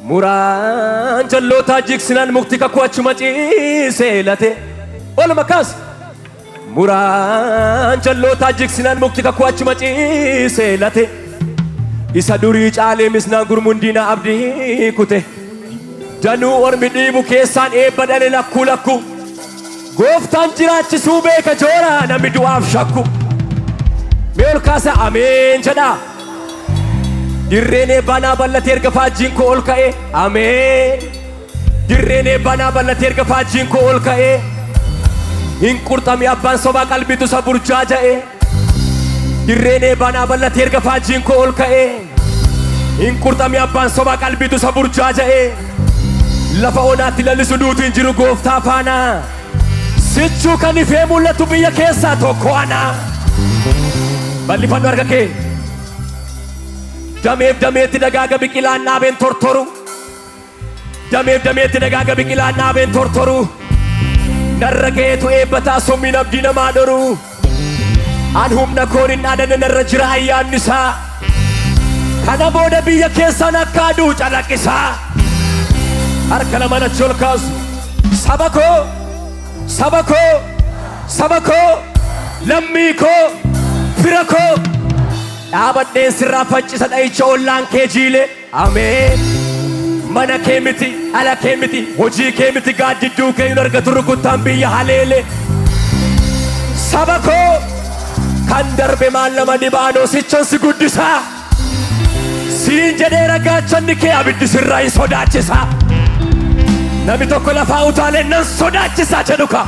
Muraan jalloota jigsinaan mukti kakuu achuma ciiseelate. Olma kaas. Muraan jalloota jigsinaan mukti kakuu achuma ciiseelate. Isa durii caalee misnaan gurmundiina abdii kute. Danuu ormi dhiibu keessaan eebba dhale lakkuu lakku. Gooftaan jiraachisuu beeka joora namni du'aaf shakku. Mee ol kaasa ameen jedhaa. Dirreen eebbanaa bal'atee erga faajjiin koo ol ka'e. Ameen. Dirreen eebbanaa bal'atee erga faajjiin koo ol ka'e. Hin qurxamii abbaan sobaa qalbiitu isa burjaaja'e. Dirreen eebbanaa bal'atee erga faajjiin koo ol ka'e. Hin qurxamii abbaan sobaa qalbiitu isa burjaaja'e. Lafa onaatti lallisu duutu hin jiru gooftaa faana. Sichuu kan ifee mul'atu biyya keessaa tokko ana. Bal'ifadhu harka kee. Dameef dameetti dagaaga biqilaan dhaabeen tortoru. Dameef dameetti dagaaga biqilaan dhaabeen tortoru. Narra ga'eetu eebbataa sommiin abdii namaa dhoru. An humna koon hin dhaadane narra jira ayyaanni isaa. Kana booda biyya keessaan akka aduu calaqqisaa. Harka lama achi ol kaasu. Saba koo, saba koo, saba koo, lammii koo, fira koo. Dhaabadheen sirraa faccisa dha'icha ollaan kee jiile. Ameen. Mana kee miti, ala kee miti, hojii kee miti gaaddidduu kee hin argatu rukuttaan biyya haleele. Saba koo kan darbe maal nama dhibaanoo sichan si guddisaa. Siin jedhee ragaachanni kee abiddi sirraa hin sodaachisaa. Namni tokko lafaa utaalee nan sodaachisaa jedhuka.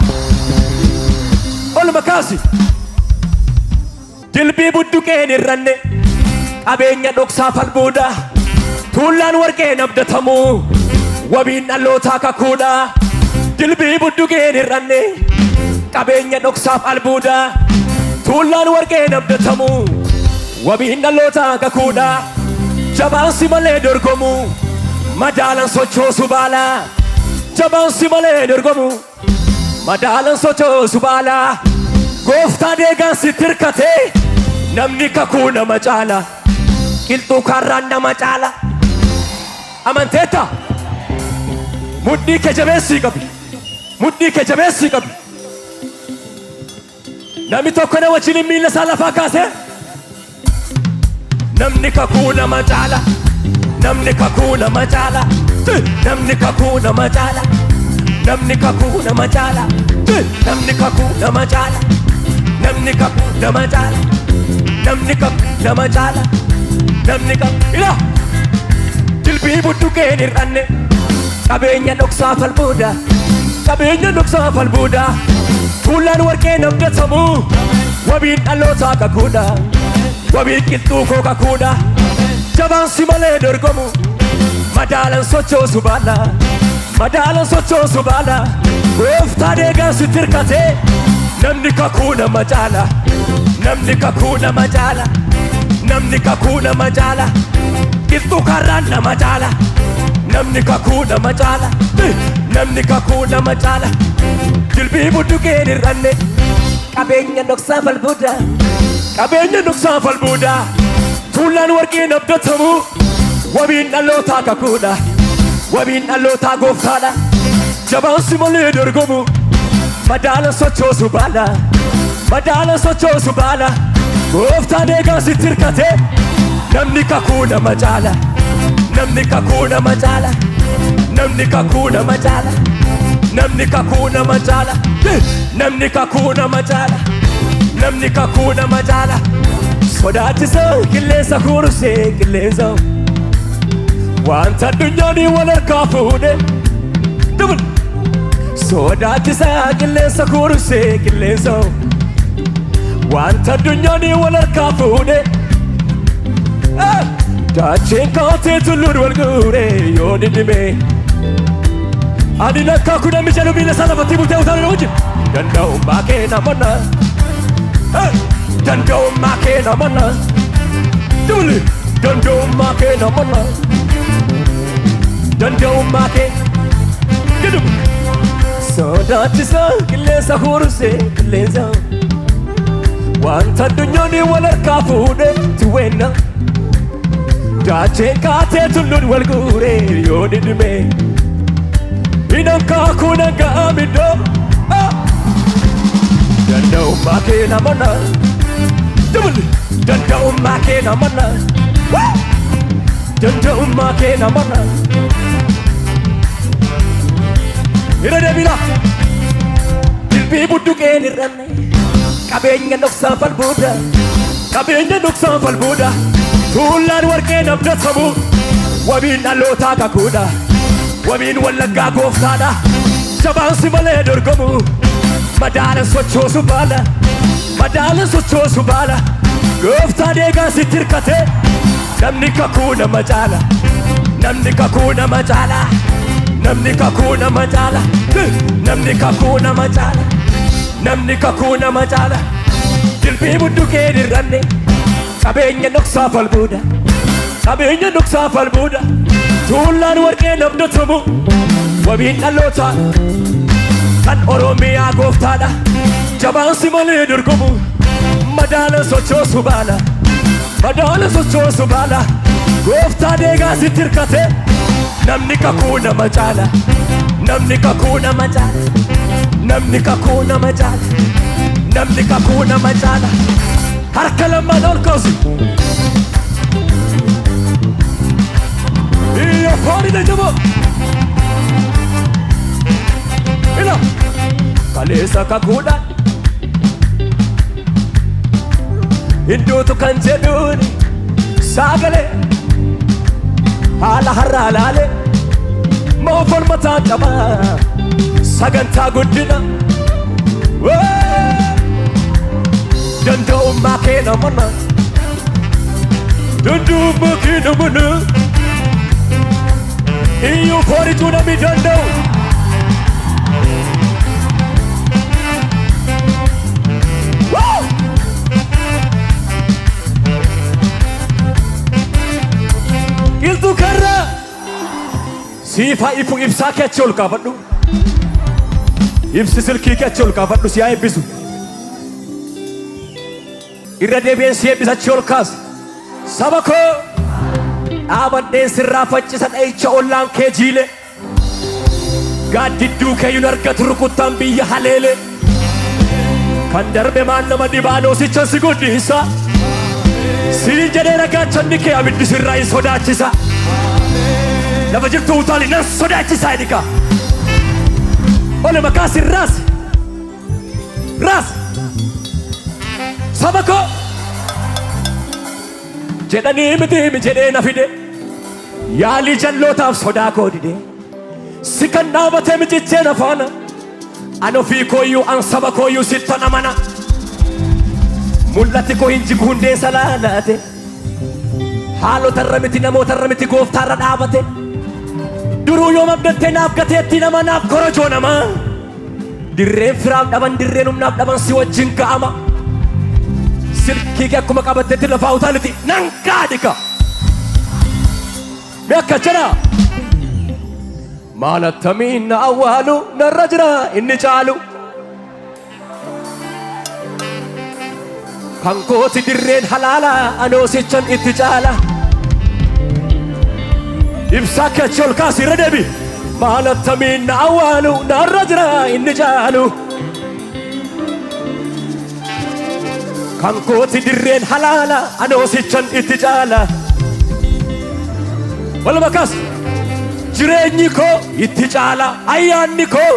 Olma kaasi. Dilbii budduqee hin irranne qabeenya dhoksaa falbuudha. Tuullaan warqee hin abdatamu wabiin dhalootaa kakuudha. Dilbii budduqee hin irranne qabeenya dhoksaaf albuudha. Tuullaan warqee hin abdatamu wabiin dhalootaa kakuudha. Jabaansi malee dorgomu madaalan sochoosu baala. Jabaansi malee dorgomu madaalan sochoosu baala. Gooftaa deegaan sitti hirkatee namni kakuu nama caala. Qilxuu karraan nama caala. Amanteetta mudhii kee jabeessii qabi. Mudhii kee jabeessii qabi. Namni tokko na wajjin miila isaa lafaa kaase. Namni kakuu nama caala. Namni kakuu nama caala. Namni kakuu nama caala. Namni kakuu nama caala. Namni kakuu nama caala. Namni kakuu nama caala. Namni kakuu nama caala. Namni kakuu ila. Dilbii budduqee hin irranne qabeenya dhoksaa falbuudha. Qabeenya dhoksaa falbuudha. Tuullaan warqee hin abdatamu wabiin dhalootaa kakuudha. Wabiin qilxuu koo kakuudha. Jabaansi malee dorgomu madaalan sochoosu baala. Madaalan sochoosu baala. Gooftaa deegaan sitti hirkatee namni kakuu nama caala. Namni kakuu nama caala. Namni kakuu nama caala. Qilxuu karraan nama caala. Namni kakuu nama caala. Namni kakuu nama caala. Dilbii budduqee hin irranne qabeenya dhoksaa falbuudha. Qabeenya dhoksaa falbuudha. Tuullaan warqee hin abdatamu wabiin dhalootaa kakuudha. Wabiin dhalootaa gooftaadha. Jabaansi malee dorgomu madaalan sochoosu baala. Madaalan sochoosu baala. Gooftaa deegaan sitti hirkatee namni kakuu nama caala. Namni kakuu nama caala. Namni kakuu nama caala. Namni kakuu nama caala. Namni kakuu nama caala. Namni kakuu nama caala. Sodaachisa qilleensa kuurusee qilleensa. Wanta addunyaanii wal harkaa fuudhe. Sodaachisa qilleensa kuurusee qilleensa. Wanta addunyaanii wal harkaa fuudhe. Daacheen kaatee tulluun wal guure yoo dhidhime. Ani lakkaa kudhan jedhu miila isaa lafatti bultee utaalee wajjin. Danda'ummaa kee namanna. Danda'ummaa kee namanna. Dubli danda'ummaa kee namanna. Danda'ummaa kee giddubu. Sodaachisa qilleensa kuurusee qilleensa. Wanta addunyaanii wal harkaa fuudhe tuweenna. Daacheen kaatee tulluun wal guuree yoo didime Inankaa kun hangaa middoo Danda'ummaa kee namana Danda'ummaa kee namana Danda'ummaa kee namana Ira deebila Dilbii budduqeen irranne Qabeenya dhoksaa falbuuda Qabeenya dhoksaa falbuuda Tuullaan warqee nabdatamu Wabiin dhalootaa kakuudha Wabiin wallaggaa gooftaadha Jabaansi malee dorgomu Madaalan sochoosu baala Madaalan sochoosu baala Gooftaa deegaa sitti hirkate Namni kakuu nama caala Namni kakuu nama caala Namni kakuu nama caala Namni kakuu nama caala Namni kakuu nama caala Dilbii budduqeen irranne Qabeenya dhoksaa falbuuda Qabeenya dhoksaa falbuuda Tuullaan warqee nabdatamu Wabiin dhalootaa Kan Oromiyaa gooftaadha Jabaansi malee dorgomu Madaalan sochoosu baala Madaalan sochoosu baala Gooftaa deegaa sitti hirkate Namni kakuu nama caala Namni kakuu nama caala Namni kakuu nama caala Namni kakuu nama caala Harka lamaan ol kaasu Iyya foonii jabo Ila Kaleessa kakuudhaan Hinduutu kan jedhuuni Saagalee Haala har'aa laalee Moofon mataa qabaa Sagantaa guddina Danda'ummaa kee namana Danda'ummaa kee namana Iyyuu foonituu namni danda'u Qilxuu karra Siifaa ifu ibsaa kee achi ol kaafadhu Ibsi silkii kee achi ol kaafadhu si haa eebbisu Irra deebi'een si eebbisa achi ol kaas Saba koo Dhaabadheen sirraa faccisa dha'icha ollaan kee jiile Gaaddidduu keeyyuun argatu rukuttaan biyya haleele Kan darbe maan nama dhibaanoosicha si guddisa Siin jedhee ragaachanni kee abiddi sirraa hin sodaachisa Lafa jirtu utaali nan sodaachisaa edika Ole maqaa sin raas Raas Saba koo Jedhanii mitiimi jedhee na fide Yaalii jallootaaf sodaa koo dide Si kan dhaabatee mijichee na faana An ofii kooyyuu an saba kooyyuu sittan amana Mul'atti koo hin jigu hundee salaalaate Haalotarra miti namootarra miti gooftaarra dhaabate Duruu yoom abdattee naaf gateetti nama naaf korojoo namaa Dirreen firaaf dhaban dirreen humnaaf dhaban si wajjin ga'ama Silkii kee akkuma qabatteetti lafaa utaaliti nan gaadika Mi akka jedha Maal attamiin na awwaalu narra jira inni caalu Kan kooti dirreen halaala anoosichan itti caala Ibsaa kee achi ol kaasi irra deebi Maal attamiin na awwaalu narra jira inni caalu Kan kooti dirreen halaala anoosichan itti caala Walumaa kaas jireenyi koo itti caala ayyaanni koo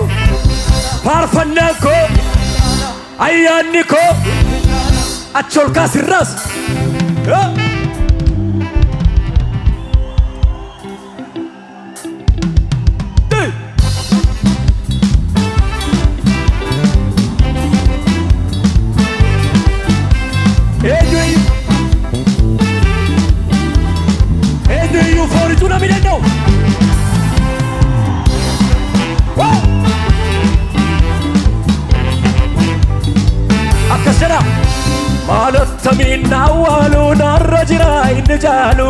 faarfannaan koo ayyaanni koo achi ol kaas irraas eenyu foonituu namni danda'u akkas jedha maal attamiin na awwaalu narra jira inni caalu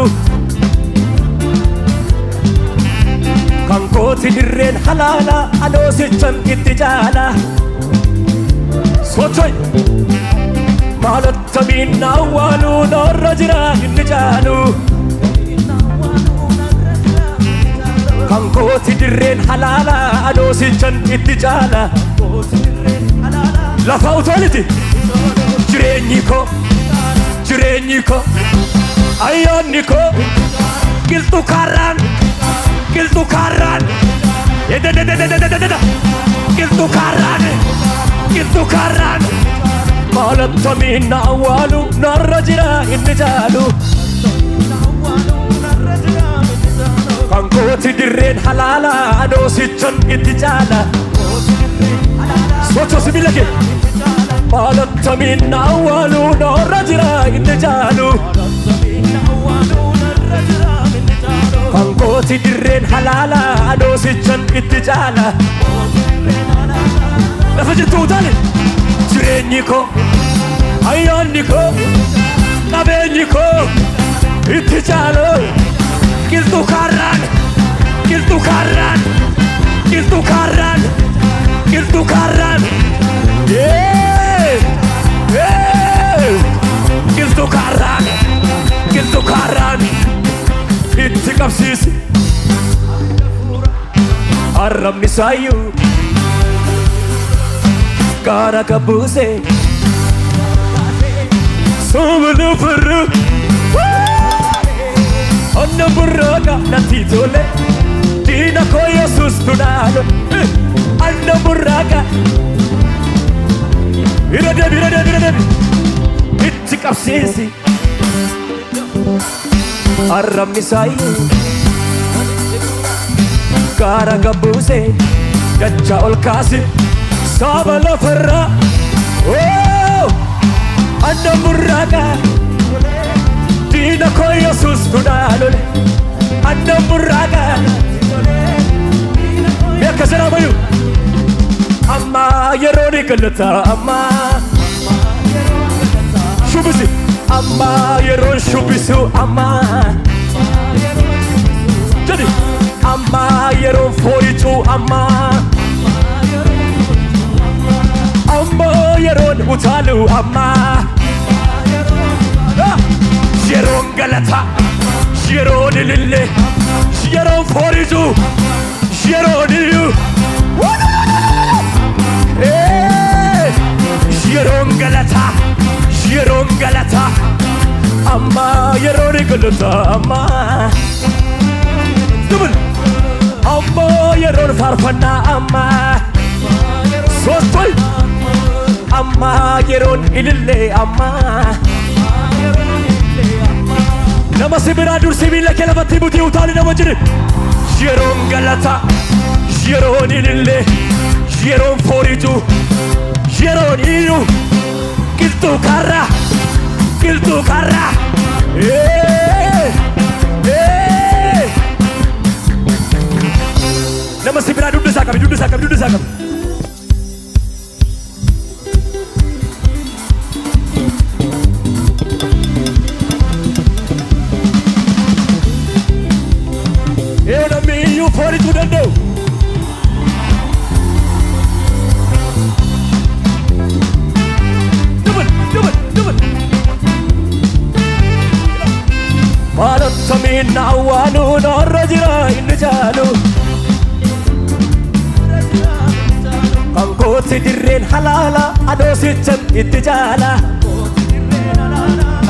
kan kooti dirreen halaala anoosichan itti caala sochoy maal attamiin na awwaalu narra jira inni caalu Kankooti dirreen halaala adoosichan itti caala lafa utooniti jireenyi koo ayyaanni koo qilxuu kaarraan qilxuu kaarraan maalattamiin na awwaalu narra jira inni jaalu Kankooti dirreen halaala adoosichan itti caala sochoo sibiila kee maalattamiin na awwaalu narra jira inni jaalu Kankooti dirreen halaala adoosichan itti caala lafa jirtu utaale jireenyi koo ayyaanni koo qabeenyi koo itti caalu qilxuu kaarraan qilxuu kaarraan qilxuu kaarraan qilxuu kaarraan qilxuu kaarraan qilxuu kaarraan itti qabsiisi arrabni saayyuu gaara kabbuuse soomana farra onna burraaqa natti tole diina koo Yesuus tunaalo anna burraaqa bira deebi itti qabsiisi arrabni saayyuu gaara kabbuuse gacha ol kaasi saaba lafarraa anna burraaqa diina koo Yesuus tunaalo anna burraaqa meeqa sana mayu amma yerooni galata amma shubisi amma yeroon shubisu amma jadi amma yeroon fooyicu amma yeroon utaalu amma yeroon galata yeroon ilille yeroon fooyicu yeroon iyu yeroon galata amma yeroon galata amma dubul amma yeroon faarfannaa amma soostol amma yeroon ilille amma nama sibiraa dur sibiila kee lafatti butii utaali nama jire yeroon galata yeroon ilille yeroon fooritu yeroon iyu qilxuu kaarraa nama sibiraa dugda isaa qabi namni iyyuu foorituu danda'u maalattamiin na awwaalu narra jira inni jaalu Kankooti dirreen halaala adoosichan itti caala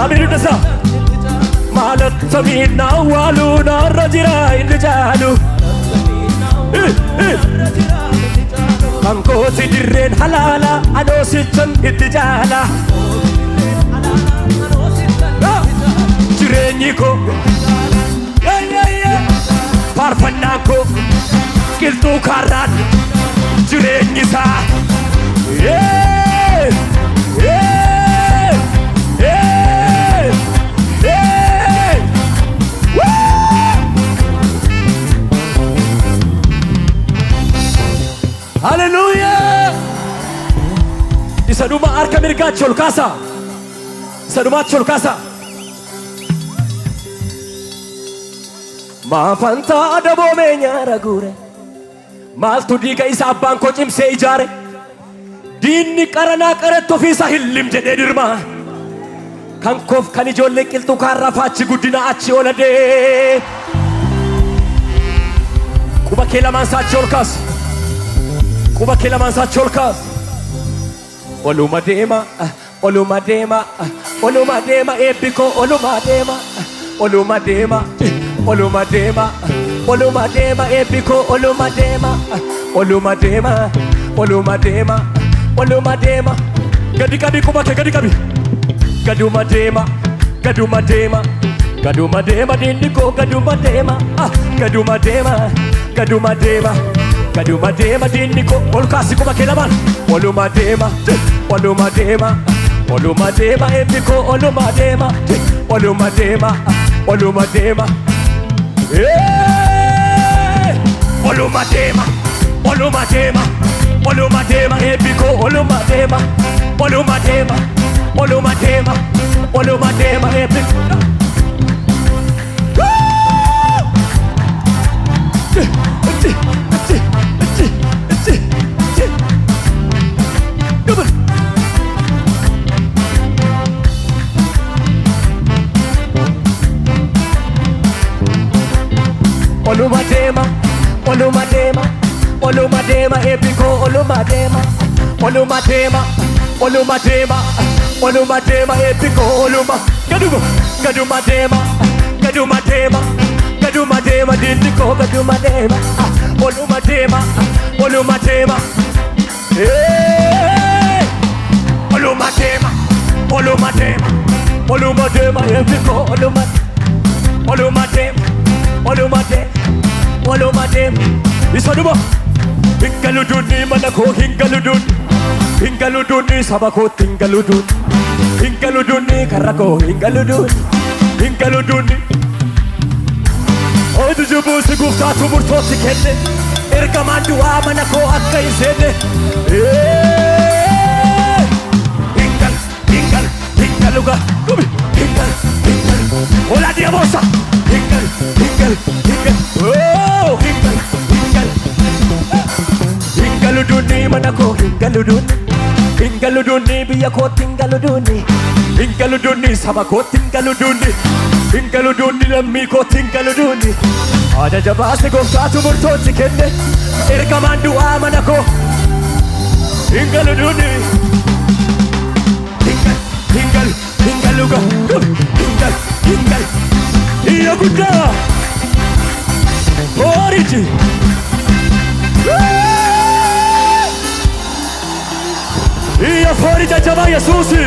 abiduu dhasa maalattamiin na awwaalu narra jira inni jaalu Kankooti dirreen halaala adoosichan itti caala jireenyi koo faarfannaan koo qilxuu kaarraan jireenyi isaa Hallelujah! Isa dhuma harka mirgaachi ol kaasa. Isa dhumaatti ol kaasa. Maafantaa adaboomee nyaara guure. Maaltu diiga isa abbaan koo cimsee ijaare. Diinni qaranaa qaratti ofiisa hillim jedhee dirma. Kan koof kan ijoollee qilxuu kaarraa faachi guddina achi oladee. kee lamaan saachii ol kaas. Quba kee lamaan saachii ol kaas. Oluma deema, oluma deema, oluma deema eebbi koo oluma deema. Oluma deema, oluma deema, oluma deema eebbi koo oluma deema. Oluma deema, oluma deema, oluma deema. Gadi qabi quba kee gadi qabi. Gaduma deema, gaduma deema, gaduma deema dinni koo gaduma deema. Gaduma deema, gaduma deema, gaduma deema dinni koo ol kaasi quba kee lamaan. Oluma deema, oluma deema, oluma deema eebbi koo oluma deema. Oluma deema, oluma deema, oluma deema, oluma deema, oluma deema eebbi koo oluma deema. Oluma deema, oluma deema, oluma deema eebbi. Oluma deema, oluma deema, oluma deema eebbi koo oluma deema. Oluma deema, oluma deema, oluma deema eebbi koo oluma. Gaduma, gaduma deema, gaduma deema, gaduma deema dinni koo gaduma deema. Oluma deema, oluma deema, oluma deema, oluma deema, oluma deema eebbi koo oluma. Oluma deema, oluma deema, oluma deema. Isa duba. Hingaluduni mana koo hingaluduni, hingaluduni saba koo hingaluduni, hingaluduni karra koo hingaluduni, hingaluduni. Odu jubuusi gooftaatu murtootti kenne, ergamaan du'aa mana koo akka hin seenne. Hingal, hingal, hingaluga, gumi, hingal, hingal, ola diamosa, hingal, hingal, hingal, oh, hingal, hingal. Hingaluduni mana koo hingaluduni, hingaluduni biyya koo hingaluduni, hingaluduni saba koo hingaluduni, hingaluduni lammii koo hingaluduni. Ajaja baase gooftaatu murtootti kenne, ergamaan du'aa mana koo hingaluduni. Hingal, hingal, hingaluga, hingal, hingal. Iyya guddaa, oriji. Iyya foori jajjabaa Yesuusi.